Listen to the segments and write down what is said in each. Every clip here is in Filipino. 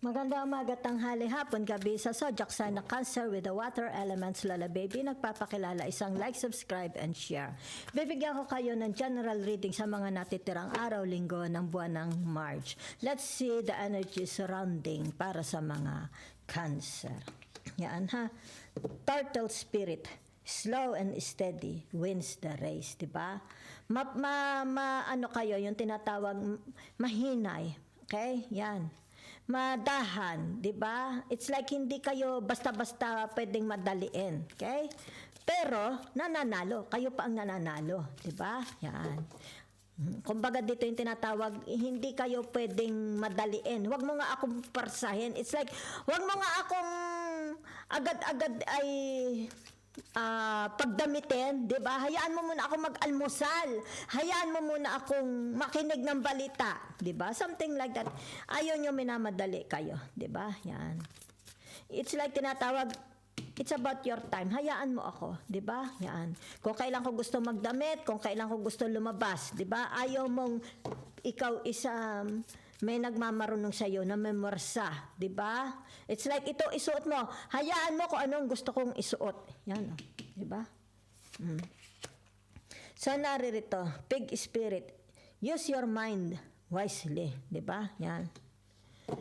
Maganda umaga, tanghali, hapon, gabi sa Zodiac sign na Cancer with the water elements. Lola Baby, nagpapakilala, isang like, subscribe, and share. Bibigyan ko kayo ng general reading sa mga natitirang araw, linggo ng buwan ng March. Let's see the energy surrounding para sa mga Cancer. Yan ha. Turtle spirit. Slow and steady wins the race, di ba? Ano kayo, yung tinatawag mahinay. Okay? Yan. Madahan, 'di ba? It's like hindi kayo basta-basta pwedeng madaliin, okay? Pero nananalo, kayo pa ang nananalo, 'di ba? Yan. Kumbaga dito yung tinatawag, hindi kayo pwedeng madaliin. Huwag mo nga akong parsahin. It's like, huwag mo nga akong agad-agad ay pagdamitin, 'di ba? Hayaan mo muna ako mag-almusal. Hayaan mo muna akong makinig ng balita, 'di ba? Something like that. Ayaw nyo minamadali kayo, 'di ba? Yan. It's like tinatawag, it's about your time. Hayaan mo ako, 'di ba? Yan. Kung kailan ko gusto magdamit, kung kailan ko gusto lumabas, 'di ba? Ayaw mong ikaw may nagmamarunong sa iyo na memorsa, 'di ba? It's like ito isuot mo. Hayaan mo kung anong gusto kong isuot. Yan, 'di ba? So naririto, pig spirit. Use your mind wisely, 'di ba? Yan.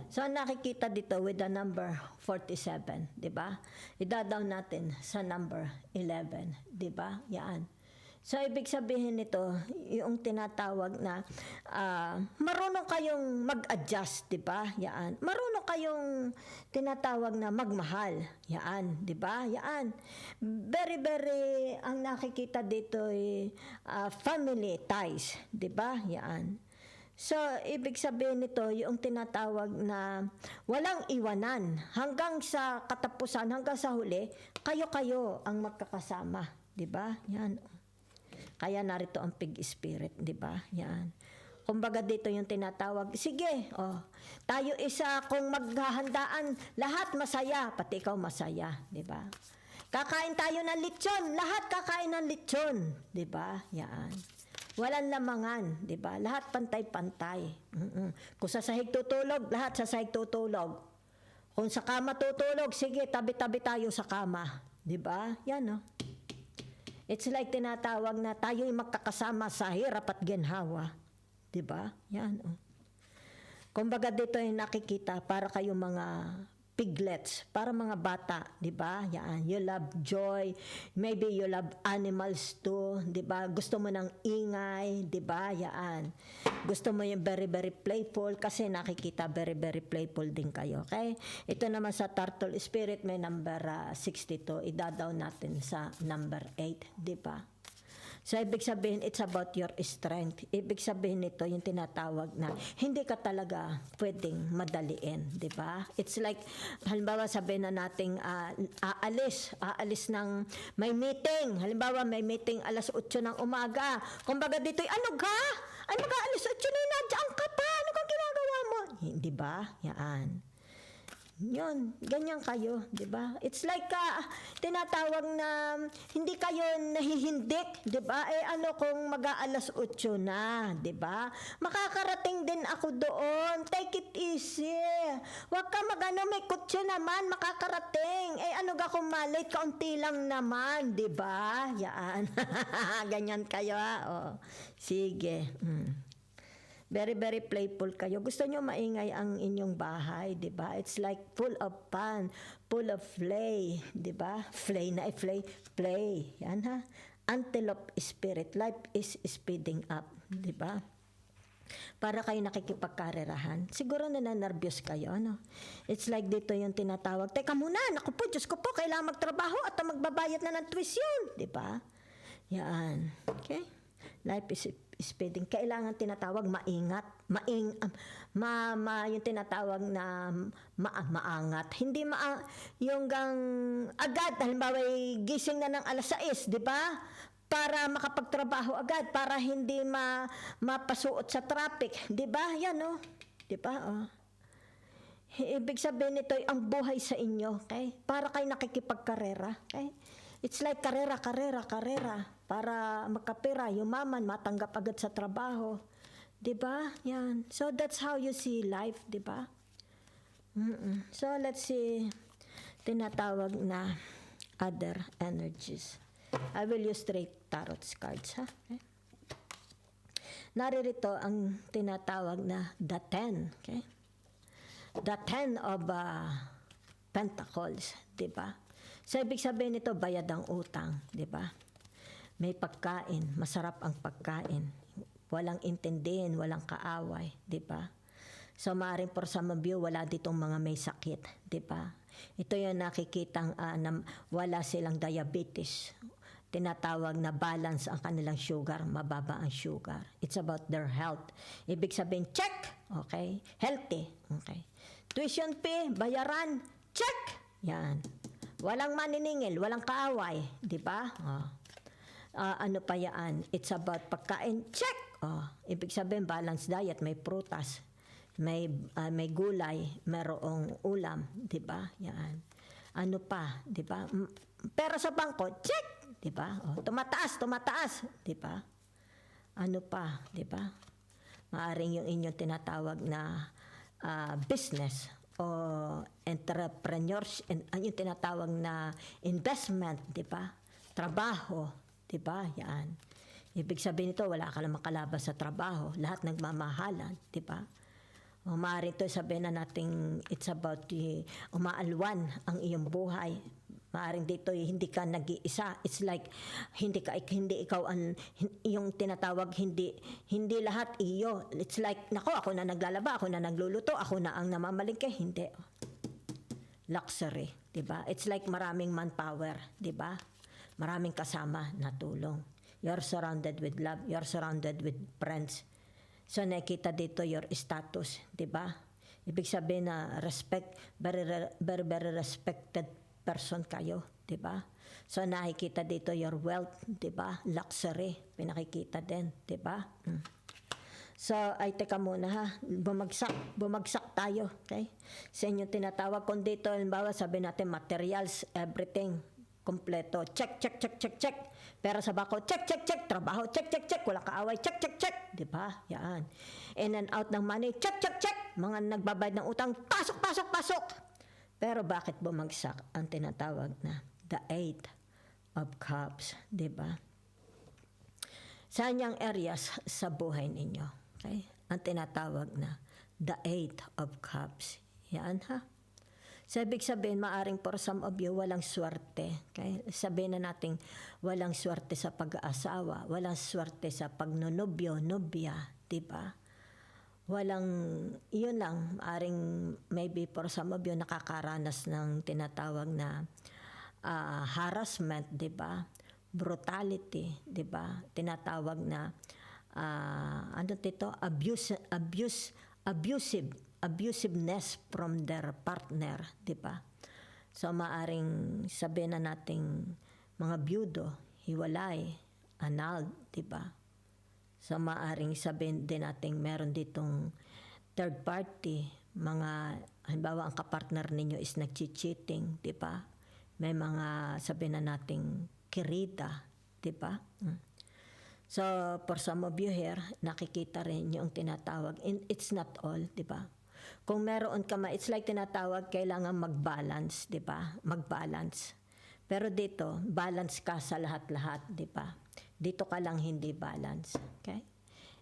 So nakikita dito with the number 47, 'di ba? Idadaw natin sa number 11, 'di ba? Yan. So, ibig sabihin nito, yung tinatawag na marunong kayong mag-adjust, di ba? Yan. Marunong kayong tinatawag na magmahal. Yan, di ba? Yan. Very, very, ang nakikita dito ay family ties, di ba? Yan. So, ibig sabihin nito, yung tinatawag na walang iwanan. Hanggang sa katapusan, hanggang sa huli, kayo-kayo ang magkakasama. Di ba? Yan. Kaya narito ang pig spirit, di ba? Yan. Kumbaga dito yung tinatawag, sige, tayo isa, kung maghahandaan, lahat masaya, pati ikaw masaya, di ba? Kakain tayo ng lechon, lahat kakain ng lechon, di ba? Yan. Walang lamangan, di ba? Lahat pantay-pantay. Kung sa sahig tutulog, lahat sa sahig tutulog. Kung sa kama tutulog, sige, tabi-tabi tayo sa kama, di ba? Yan, It's like tinatawag na tayo'y magkakasama sa hirap at ginhawa. 'Di ba? Yan. Kumbaga dito yung nakikita para kayo mga piglets, para mga bata, 'di ba? Yan. You love joy, maybe you love animals too, 'di ba? Gusto mo ng ingay, 'di ba? Yan. Gusto mo yung very very playful kasi nakikita very very playful din kayo, okay? Ito naman sa turtle spirit may number 62, idadaw natin sa number 8, 'di ba? So, ibig sabihin, it's about your strength. Ibig sabihin nito, yung tinatawag na hindi ka talaga pwedeng madaliin, di ba? It's like, halimbawa, sabihin na nating aalis ng may meeting. Halimbawa, may meeting alas 8 ng umaga. Kumbaga dito, ano ka? Ay, mag-aalis 8 na, nandiyan ka pa. Ano kang ginagawa mo? Di ba? Yan. Yun, ganyan kayo, 'di ba? It's like tinatawag na hindi kayo nahihindik, 'di ba? Ano kung mag-aalas 8 na, 'di ba? Makakarating din ako doon. Take it easy. Huwag ka may kutsi naman, makakarating. Ano ga kung malate, kaunti lang naman, 'di ba? Yan. Ganyan kayo, Sige. Very, very playful kayo. Gusto nyo maingay ang inyong bahay, di ba? It's like full of fun, full of play, di ba? Play. Yan ha. Antelope spirit. Life is speeding up, di ba? Para kayo nakikipagkarerahan. Siguro nananarbyos kayo, It's like dito yung tinatawag, teka muna, naku po, Diyos ko po, kailangan magtrabaho at magbabayad na ng tuition, di ba? Yan. Okay? Life is speeding. Kailangan tinatawag maingat. Yung tinatawag na maangat. Hindi yung agad, halimbawa gising na ng alas 6, di ba? Para makapagtrabaho agad, para hindi mapasuot sa traffic. Di ba? Yan, Di ba? Ibig sabihin nito ang buhay sa inyo, okay? Para kayo nakikipagkarera, okay? It's like karera. Para magkapera, yumaman, matanggap agad sa trabaho. 'Di ba? Yan. So that's how you see life, 'di ba? So, let's see, tinatawag na other energies. I will use 3 tarot cards, ha? Okay. Naririto ang tinatawag na the 10, okay? The 10 of Pentacles, di ba? So, ibig sabihin nito, bayad ang utang, di ba? May pagkain, masarap ang pagkain. Walang intindihin, walang kaaway, di ba? So, maaaring for some of you, wala ditong mga may sakit, di ba? Ito yung nakikitang na wala silang diabetes. Tinatawag na balance ang kanilang sugar, mababa ang sugar. It's about their health. Ibig sabihin, check! Okay? Healthy. Okay? Tuition fee, bayaran, check! Yan. Walang maniningil, walang kaaway, di ba? Ano pa yan? It's about pagkain, check! Ibig sabihin, balanced diet, may prutas, may gulay, mayroong ulam, 'di ba? Yan. Ano pa, 'di ba? Pera sa bangko, check, 'di ba? Tumataas, 'di ba? Ano pa, 'di ba? Maaring yung inyong tinatawag na business o entrepreneurs, yung tinatawag na investment, 'di ba? Trabaho, 'di ba? Yan. Ibig sabihin nito, wala ka lang makalabas sa trabaho, lahat nagmamahalan, 'di ba? Maaari ito sabihin na natin it's about umaalwan ang iyong buhay. Maaring dito hindi ka nag-iisa. It's like hindi ikaw ang yung tinatawag hindi lahat iyo. It's like ako na naglalaba, ako na nagluluto, ako na ang namamalingke. Hindi. Luxury, 'di ba? It's like maraming manpower, 'di ba? Maraming kasama na tulong. You're surrounded with love, you're surrounded with friends. So, nakita dito your status, di ba? Ibig sabihin na respect, very, very, very respected person kayo, di ba? So, nakikita dito your wealth, di ba? Luxury, pinakikita din, di ba? So, ay teka muna ha, bumagsak tayo, okay? Sa inyong tinatawag kung dito, halimbawa sabi natin materials, everything, kompleto, check. Pero sa bako, check. Trabaho, check. Walang kaaway, check. Di ba? Yan. In and out ng money, check. Mga nagbabayad ng utang, pasok. Pero bakit bumagsak ang tinatawag na the 8 of Cups, di ba? Sa anyang areas sa buhay ninyo, okay? Ang tinatawag na the 8 of Cups. Yan ha? So, ibig sabihin, maaring for some of you, walang swerte. Okay? Sabihin na natin, walang swerte sa pag-aasawa, walang swerte sa pagnonobyo, nobya, di ba? Yun lang, maaring maybe for some of you, nakakaranas ng tinatawag na harassment, di ba? Brutality, di ba? Tinatawag na, abusiveness from their partner, di ba? So, maaring sabihin na nating mga byudo, hiwalay, annulled, di ba? So, maaring sabihin din nating meron ditong third party, mga, halimbawa, ang kapartner ninyo is nag-cheating, di ba? May mga sabihin na nating kirida, di ba? So, for some of you here, nakikita rin yung tinatawag, and it's not all, di ba? Kung meron ka it's like tinatawag, kailangan mag-balance, di ba? Mag-balance. Pero dito, balance ka sa lahat-lahat, di ba? Dito ka lang hindi balance, okay?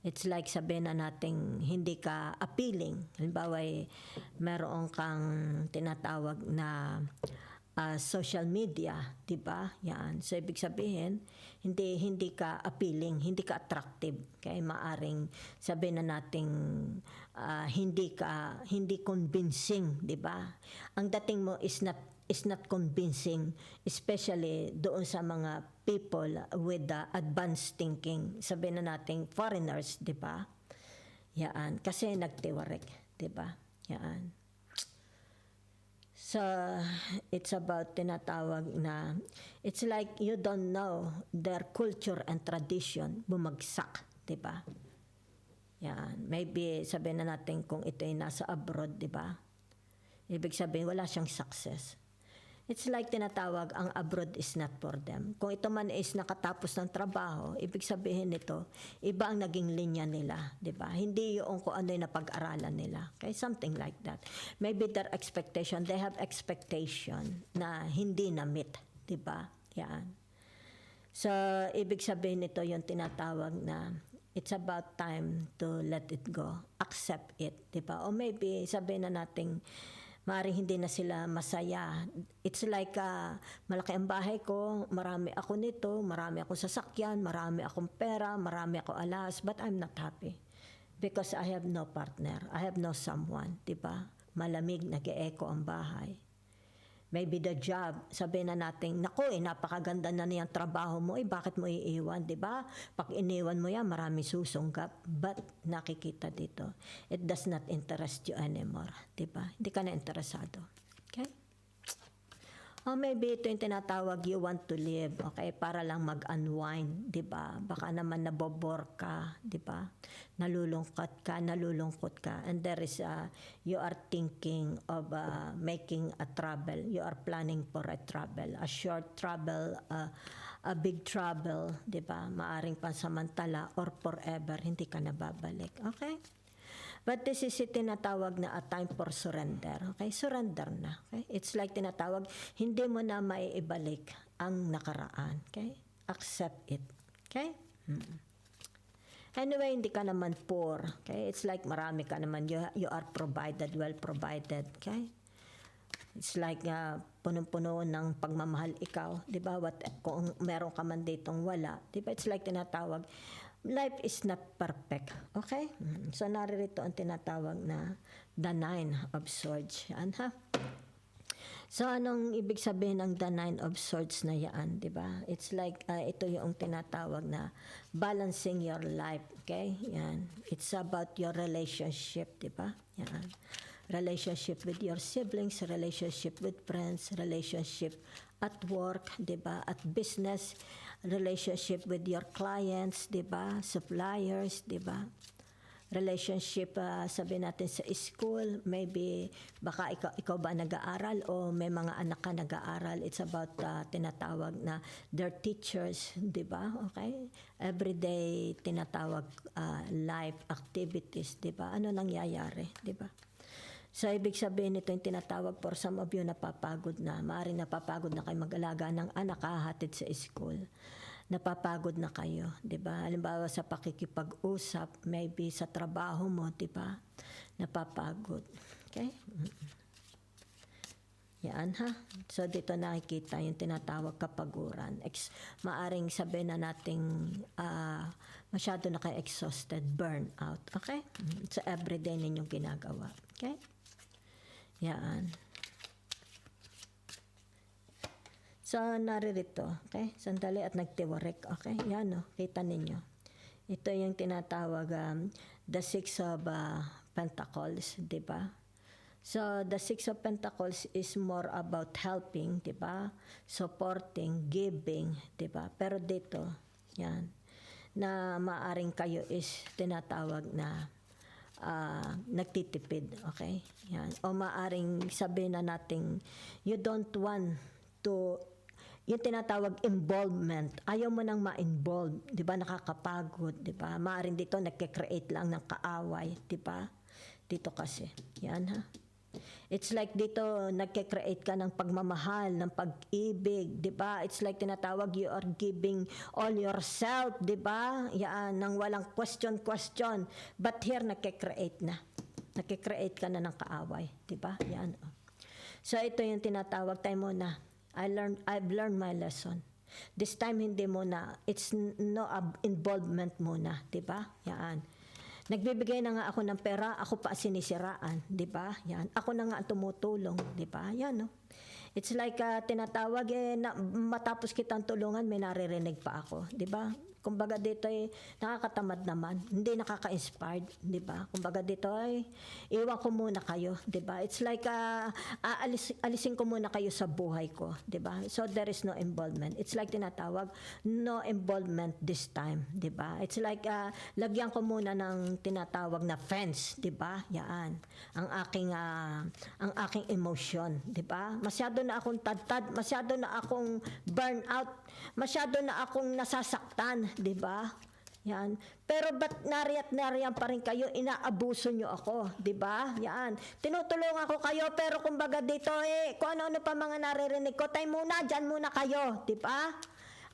It's like sabihin na nating hindi ka appealing. Halimbawa, meron kang tinatawag na social media, 'di ba? Yan. So ibig sabihin, hindi ka appealing, hindi ka attractive. Okay? Maaring sabihin na nating hindi convincing, 'di ba? Ang dating mo is not convincing, especially doon sa mga people with advanced thinking. Sabihin na nating foreigners, 'di ba? Yan, kasi nagtiwarek, 'di ba? Yan. So, it's about tinatawag na, it's like you don't know their culture and tradition, bumagsak, di ba? Yan. Maybe sabihin na natin kung ito ay nasa abroad, di ba? Ibig sabihin, wala siyang success. It's like tinatawag, ang abroad is not for them. Kung ito man is nakatapos ng trabaho, ibig sabihin nito, iba ang naging linya nila, di ba? Hindi yung kung ano yung napag-aralan nila. Okay, something like that. Maybe their expectation, they have expectation na hindi na-meet, di ba? Yan. So, ibig sabihin nito yung tinatawag na it's about time to let it go. Accept it, di ba? O maybe sabihin na nating maaaring hindi na sila masaya. It's like, malaki ang bahay ko, marami ako nito, marami akong sasakyan, marami akong pera, marami akong alas, but I'm not happy. Because I have no partner, I have no someone, di ba? Malamig, nag-e-echo ang bahay. Maybe the job, sabihin na natin, naku, napakaganda na niyang trabaho mo, bakit mo iiwan, di ba? Pag iniwan mo yan, marami susunggap. But nakikita dito, it does not interest you anymore, di ba? Hindi ka na interesado. Okay? O maybe ito yung tinatawag, you want to live, okay? Para lang mag-unwind, di ba? Baka naman nabobore ka, di ba? Nalulungkot ka, and there is you are thinking of making a travel. You are planning for a travel, a short travel, a big travel, di ba? Maaring pansamantala or forever, hindi ka na babalik, okay? But this is tinatawag na a time for surrender. Okay? Surrender na. Okay? It's like tinatawag, hindi mo na maiibalik ang nakaraan. Okay? Accept it. Okay? Anyway, hindi ka naman poor. Okay? It's like marami ka naman. You are provided, well provided. Okay? It's like punong-puno ng pagmamahal ikaw. Di ba? Kung meron ka man ditong wala. Di ba? It's like tinatawag, life is not perfect. Okay? So, naririto ang tinatawag na the 9 of swords. Yan, ha? So, anong ibig sabihin ng the 9 of swords na yan? Diba? It's like, ito yung tinatawag na balancing your life. Okay? Yan. It's about your relationship. Diba? Yan. Relationship with your siblings, relationship with friends, relationship at work, diba? At business, relationship with your clients, diba? Suppliers, diba? Relationship, sabihin natin sa school, maybe baka ikaw ba nag-aaral o may mga anak ka nag-aaral. It's about tinatawag na their teachers, diba? Okay? Everyday tinatawag life activities, diba? Ano nangyayari, diba? So, ibig sabihin nito yung tinatawag for some of you napapagod na. Maaaring napapagod na kayo mag-alaga ng anak, hahatid sa school. Napapagod na kayo, di ba? Halimbawa sa pakikipag-usap, maybe sa trabaho mo, di ba? Napapagod. Okay? Yan, ha? So, dito nakikita yung tinatawag kapaguran. Maaring sabihin na nating masyado na kayo exhausted, burnout. Okay? So, everyday ninyong ginagawa. Okay? Yan. So, naririto. Okay? Sandali at nagtiwarek. Okay? Yan, no? Kita ninyo. Ito yung tinatawag the Six of Pentacles. Diba? So, the Six of Pentacles is more about helping. Diba? Supporting, giving. Diba? Pero dito, yan, na maaring kayo is tinatawag na nagtitipid, okay? Yan. O maaring sabihin na natin, you don't want to, yung tinatawag involvement, ayaw mo nang ma-involve, di ba? Nakakapagod, di ba? Maaring dito, nagkikreate lang ng kaaway, di ba? Dito kasi, yan, ha? It's like dito, nagkikreate ka ng pagmamahal, ng pag-ibig, di ba? It's like tinatawag, you are giving all yourself, di ba? Yan, nang walang question. But here, nagkikreate na. Nagkikreate ka na ng kaaway, di ba? Yan. So, ito yung tinatawag, tayo muna. I've learned my lesson. This time, hindi muna. It's no involvement muna, di ba? Yan. Nagbibigay na nga ako ng pera, ako pa sinisiraan, di ba? Yan. Ako na nga ang tumutulong, di ba? Yan, no? It's like tinatawag, na matapos kitang tulungan, may naririnig pa ako, di ba? Kumbaga dito ay nakakatamad naman, hindi nakaka-inspired, 'di ba? Kumbaga dito ay iwan ko muna kayo, 'di ba? It's like alisin ko muna kayo sa buhay ko, 'di ba? So there is no involvement. It's like tinatawag no involvement this time, 'di ba? It's like lagyan ko muna ng tinatawag na fence, 'di ba? Yan. Ang aking emotion, 'di ba? Masyado na akong tadtad, masyado na akong burnout, masyado na akong nasasaktan, 'di ba? Yan. Pero ba't nariyan pa rin kayo, inaabuso nyo ako, 'di ba? Yan. Tinutulungan ko kayo, pero kumbaga dito kung ano-ano pa mga naririnig ko, tayo muna, dyan muna kayo, 'di ba?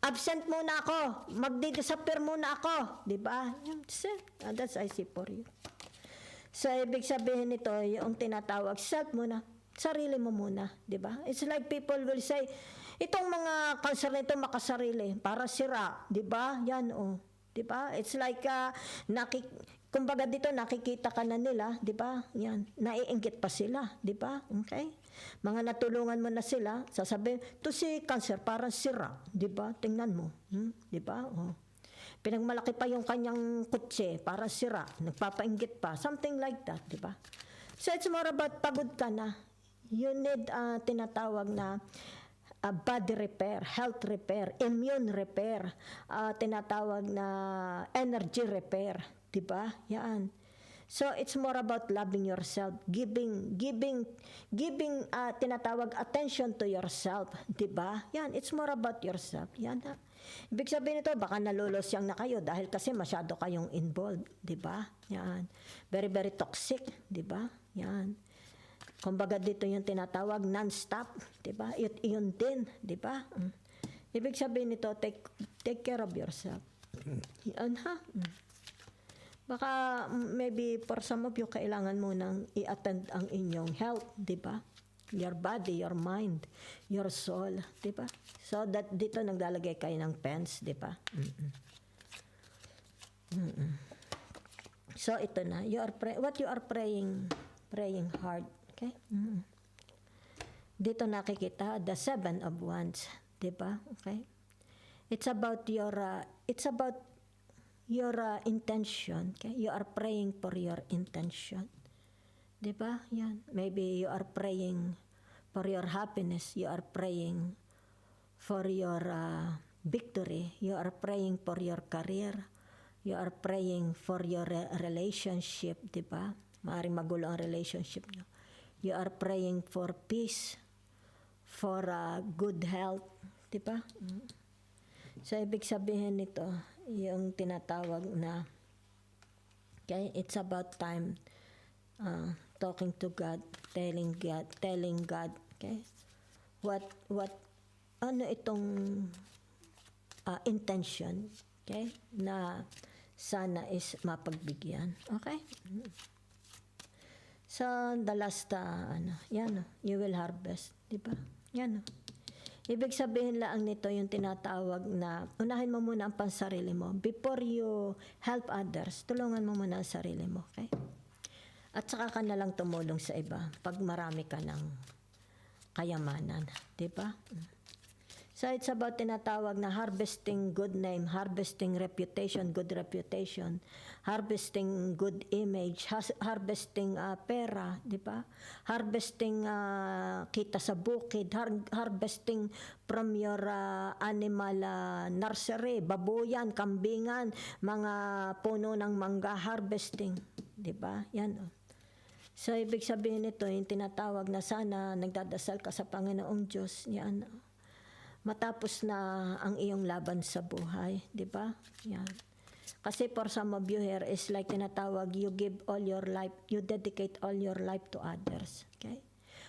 Absent muna ako, magdi-disappear muna ako, 'di ba? That's I see for you. So ibig sabihin nito, yung tinatawag self muna, sarili mo muna, 'di ba? It's like people will say, itong mga cancer nito makasarili, para sira, 'di ba? Yan 'di ba? It's like kumbaga dito nakikita ka na nila, 'di ba? Yan, naiinggit pa sila, 'di ba? Okay? Mga natulungan mo na sila, sasabihin, to si cancer parang sira, 'di ba? Tingnan mo, 'di ba? Pinagmalaki pa yung kanyang kutse para sira, nagpapainggit pa, something like that, 'di ba? So it's more about pagod ka na. You need tinatawag na body repair, health repair, immune repair, tinatawag na energy repair, 'di ba? Yan. So it's more about loving yourself, giving tinatawag attention to yourself, 'di ba? Yan, it's more about yourself. Yan. Ibig sabihin nito, baka nalolosyang na kayo dahil kasi masyado kayong involved, 'di ba? Yan. Very very toxic, 'di ba? Yan. Kumbaga dito yung tinatawag non-stop, 'di ba? Yun din, 'di ba? Ibig sabihin nito, take care of yourself. Yan ha. Baka maybe for some of you kailangan mo nang i-attend ang inyong health, 'di ba? Your body, your mind, your soul, 'di ba? So that dito naglalagay kayo ng pens, 'di ba? So ito na, what you are praying hard. Okay? Dito nakikita the 7 of Wands, 'di ba? Okay? It's about your intention, okay? You are praying for your intention. 'Di ba? Yan. Maybe you are praying for your happiness, you are praying for your victory, you are praying for your career, you are praying for your relationship, 'di ba? Maaring magulo ang relationship niyo. You are praying for peace, for good health, 'di ba? So ibig sabihin nito, yung tinatawag na okay, it's about time talking to God, telling God, okay? What ano itong intention, okay? Na sana is mapagbigyan, okay? So, the last, yan, you will harvest, di ba? Yan. Ibig sabihin lang nito yung tinatawag na, unahin mo muna ang pansarili mo. Before you help others, tulungan mo muna ang sarili mo, okay? At saka ka na lang tumulong sa iba pag marami ka ng kayamanan, di ba? So, it's about tinatawag na harvesting good name, harvesting reputation, good reputation, harvesting good image, harvesting pera, di ba? Harvesting kita sa bukid, harvesting from your animal nursery, babuyan, kambingan, mga puno ng mangga, harvesting, di ba? Yan. So, ibig sabihin nito, yung tinatawag na sana nagdadasal ka sa Panginoong Diyos, yan. Matapos na ang iyong laban sa buhay, di ba? Yan. Kasi for some of you here is like tinatawag, you give all your life, you dedicate all your life to others. Okay?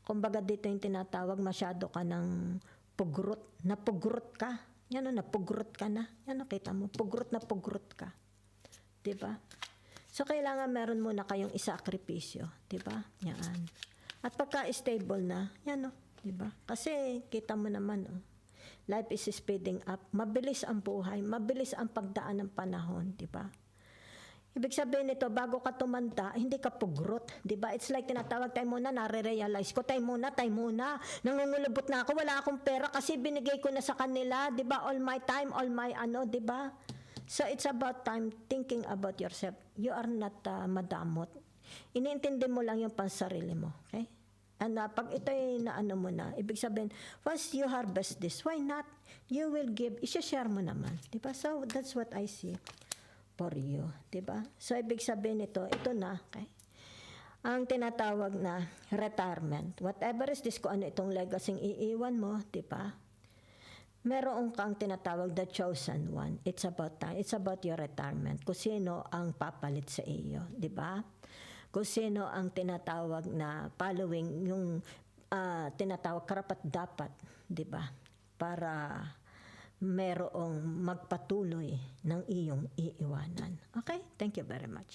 Kumbaga dito yung tinatawag, masyado ka ng pugrot. Napugrot ka. Yan o, napugrot ka na. Yan nakita mo, pugrot ka. Di ba? So kailangan meron muna kayong isakripisyo. Di ba? Yan. At pagka stable na, yan o. Di ba? Kasi kita mo naman o. Life is speeding up. Mabilis ang buhay, mabilis ang pagdaan ng panahon, di ba? Ibig sabihin nito, bago ka tumanda, hindi ka pugrot, di ba? It's like tinatawag, tayo muna, nare-realize ko, tayo muna, nangungulubot na ako, wala akong pera kasi binigay ko na sa kanila, di ba? All my time, all my di ba? So it's about time thinking about yourself. You are not madamot. Iniintindi mo lang yung pansarili mo. Okay? And pag ito'y naano mo na, ibig sabihin, once you harvest this, why not? You will give, i-share mo naman. Diba? So that's what I see for you. Diba? So ibig sabihin ito na. Okay? Ang tinatawag na retirement. Whatever is this, kung ano itong legacy iiwan mo, diba? Meron kang tinatawag the chosen one. It's about time. It's about your retirement. Kung sino ang papalit sa iyo, di ba? Kung sino ang tinatawag na following yung tinatawag karapat dapat, di ba? Para merong magpatuloy ng iyong iiwanan. Okay? Thank you very much.